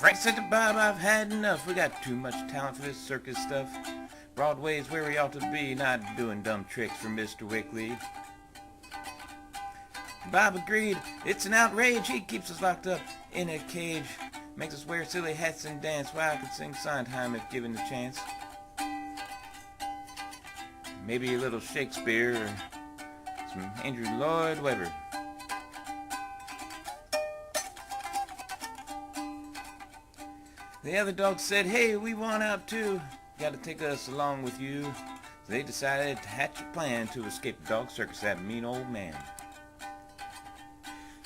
Frank said to Bob, I've had enough. We got too much talent for this circus stuff. Broadway's where we ought to be, not doing dumb tricks for Mr. Wickley. Bob agreed. It's an outrage. He keeps us locked up in a cage. Makes us wear silly hats and dance. Why, I could sing Sondheim if given the chance. Maybe a little Shakespeare or some Andrew Lloyd Webber. The other dogs said, hey, we want out too. Got to take us along with you. So they decided to hatch a plan to escape the dog circus, that mean old man.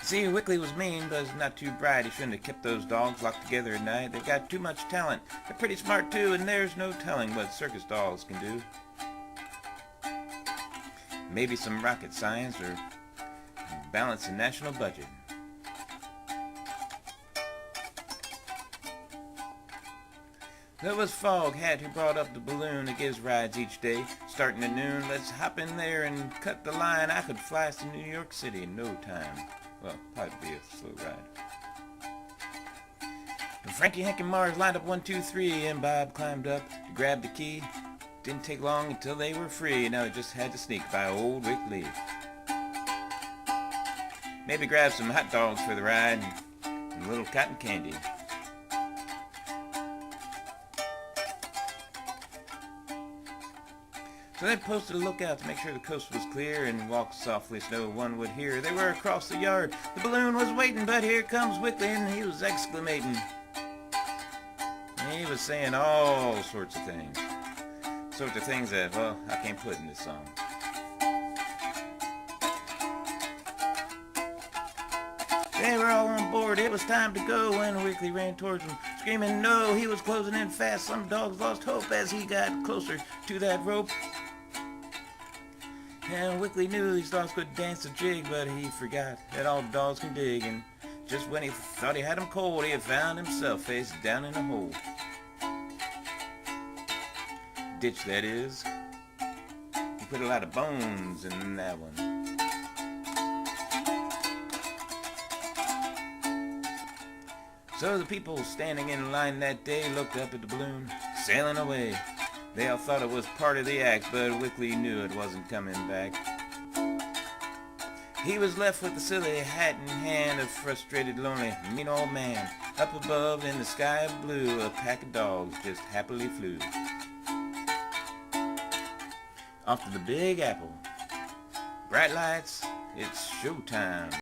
See, Wickley was mean, but he's not too bright. He shouldn't have kept those dogs locked together at night. They've got too much talent. They're pretty smart too, and there's no telling what circus dogs can do. Maybe some rocket science or balance the national budget. There was Foghat who brought up the balloon that gives rides each day. Starting at noon, let's hop in there and cut the line. I could fly us to New York City in no time. Well, probably be a slow ride. And Frankie, Hank, and Mars lined up 1, 2, 3, and Bob climbed up to grab the key. Didn't take long until they were free. Now they just had to sneak by old Wickley. Maybe grab some hot dogs for the ride and a little cotton candy. So they posted a lookout to make sure the coast was clear and walked softly so no one would hear. They were across the yard. The balloon was waiting, but here comes Wickley, and he was exclamating. He was saying all sorts of things. Sorts of things that, well, I can't put in this song. They were all on board. It was time to go when Wickley ran towards them, screaming no. He was closing in fast. Some dogs lost hope as he got closer to that rope. And Wickley knew these dogs could dance a jig, but he forgot that all dogs can dig. And just when he thought he had him cold, he had found himself face down in a hole. Ditch, that is. He put a lot of bones in that one. So the people standing in line that day looked up at the balloon, sailing away. They all thought it was part of the act, but Wickley knew it wasn't coming back. He was left with the silly hat in hand, a frustrated, lonely, mean old man. Up above in the sky of blue, a pack of dogs just happily flew. Off to the Big Apple. Bright lights, it's showtime.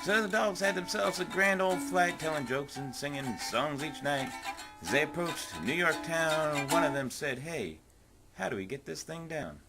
So the dogs had themselves a grand old flight, telling jokes and singing songs each night. As they approached New York town, one of them said, hey, how do we get this thing down?